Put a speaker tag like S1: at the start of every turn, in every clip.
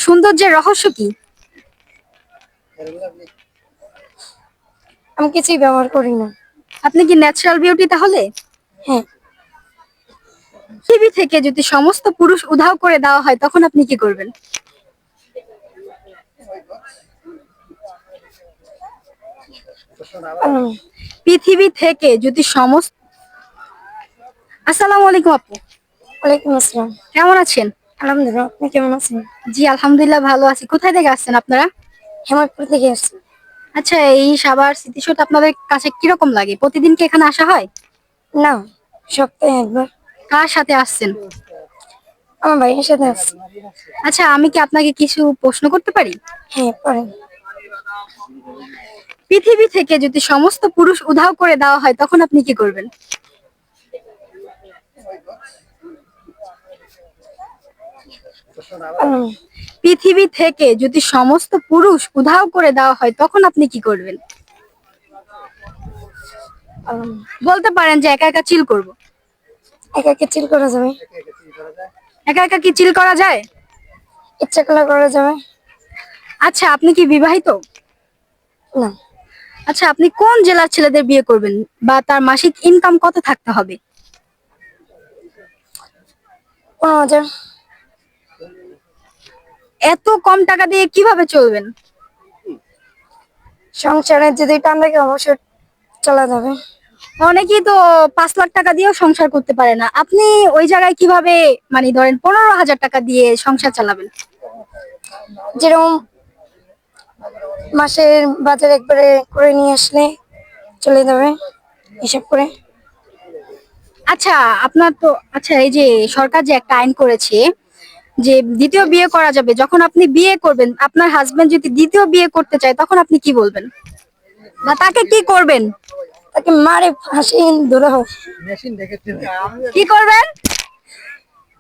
S1: সৌন্দর্যের রহস্য কি?
S2: আমি কিছুই ব্যবহার করি না।
S1: আপনি কি ন্যাচারাল বিউটি তাহলে?
S2: হ্যাঁ।
S1: পৃথিবী থেকে যদি সমস্ত পুরুষ উধাও করে দেওয়া হয় তখন আপনি কি করবেন? পৃথিবী থেকে যদি সমস্ত আসসালামু আলাইকুম আপু।
S2: ওয়ালাইকুম আসসালাম।
S1: কেমন আছেন?
S2: আলহামদুলিল্লাহ, আপনি কেমন আছেন?
S1: জি আলহামদুলিল্লাহ ভালো আছি। কোথায় থেকে আসছেন আপনারা?
S2: হেমায়তপুর থেকে আসছি।
S1: আচ্ছা, এই সাভার স্মৃতিসৌধ আপনাদের কাছে কিরকম লাগে? প্রতিদিন কি এখানে আসা হয়?
S2: না, সপ্তাহে একবার।
S1: কার সাথে আসছেন?
S2: আমার ভাইয়ের সাথে আসছি।
S1: আচ্ছা, আমি কি আপনাকে কিছু প্রশ্ন করতে পারি?
S2: হ্যাঁ, পারেন।
S1: পৃথিবী থেকে যদি সমস্ত পুরুষ উধাও করে দেওয়া হয় তখন আপনি কি করবেন? পৃথিবী থেকে যদি সমস্ত পুরুষ উধাও করে দেওয়া হয় তখন আপনি কি করবেন? বলতে পারেন যে একা একা চিল করব।
S2: একা একা চিল করা যাবে।
S1: একা একা কি চিল করা যায়?
S2: ইচ্ছা করলে করা যাবে।
S1: আচ্ছা, আপনি কি বিবাহিত?
S2: না।
S1: আচ্ছা, আপনি কোন জেলার ছেলেদের বিয়ে করবেন বা তার মাসিক ইনকাম কত থাকতে হবে?
S2: 15,000।
S1: এত কম টাকা দিয়ে কিভাবে চলবেন?
S2: সংসারে যদি টান থাকে অবশ্যই চলা যাবে।
S1: অনেকেই তো 5 লাখ টাকা দিয়েও সংসার করতে পারে না। আপনি ওই জায়গায় কিভাবে মানে ধরেন 15,000 টাকা দিয়ে সংসার চালাবেন?
S2: যেরকম মাসের বাজার একবারে করে নিয়ে আসলে চলে যাবে হিসাব করে।
S1: আচ্ছা, আপনার তো আচ্ছা, এই যে সরকার যে একটা আইন করেছে যে দ্বিতীয় বিয়ে করা যাবে, যখন আপনি বিয়ে করবেন আপনার হাজবেন্ড যদি দ্বিতীয় বিয়ে করতে চায় তখন আপনি কি বলবেন বা তাকে কি করবেন?
S2: তাকে মারে ফাঁসি ধরা হোক।
S1: কি করবেন?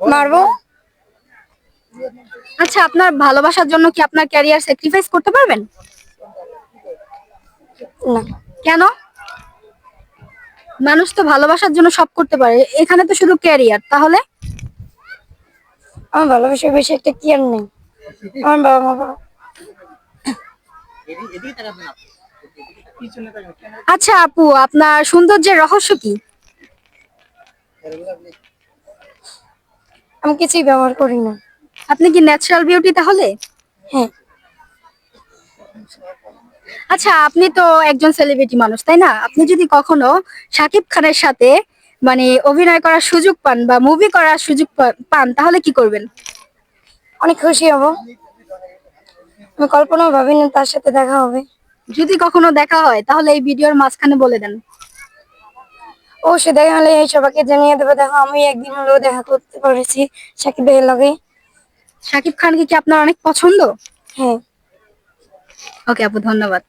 S2: মারবো।
S1: আচ্ছা, আপনার ভালোবাসার জন্য কি আপনার ক্যারিয়ার স্যাক্রিফাইস করতে পারবেন?
S2: না।
S1: কেন? মানুষ তো ভালোবাসার জন্য সব করতে পারে, এখানে তো শুধু ক্যারিয়ার। তাহলে
S2: আমার ভালোবাসার বেশি একটা কেয়ার নেই। আমার বাবা মা।
S1: আচ্ছা আপু, আপনার সৌন্দর্যের রহস্য কি?
S2: আমি কিছুই ব্যবহার করি না।
S1: আপনি কি ন্যাচারাল বিউটি তাহলে?
S2: হ্যাঁ।
S1: আচ্ছা, আপনি তো একজন সেলিব্রিটি মানুষ, তাই না? আপনি যদি কখনো শাকিব খানের সাথে মানে অভিনয় করার সুযোগ পান বা মুভি করার সুযোগ পান তাহলে কি করবেন?
S2: অনেক খুশি হব। আমি কল্পনাও ভাবিনি তার সাথে দেখা হবে।
S1: যদি কখনো দেখা হয় তাহলে এই ভিডিওর মাঝখানে বলে দেন।
S2: অবশ্যই দেখা হলে এই সবাইকে জানিয়ে দেবো। দেখো, আমি একদিন হলেও দেখা করতে পেরেছি সাকিব ভাইয়ের লগে।
S1: শাকিব খানকে কি আপনার অনেক পছন্দ?
S2: হ্যাঁ।
S1: ওকে আপু, ধন্যবাদ।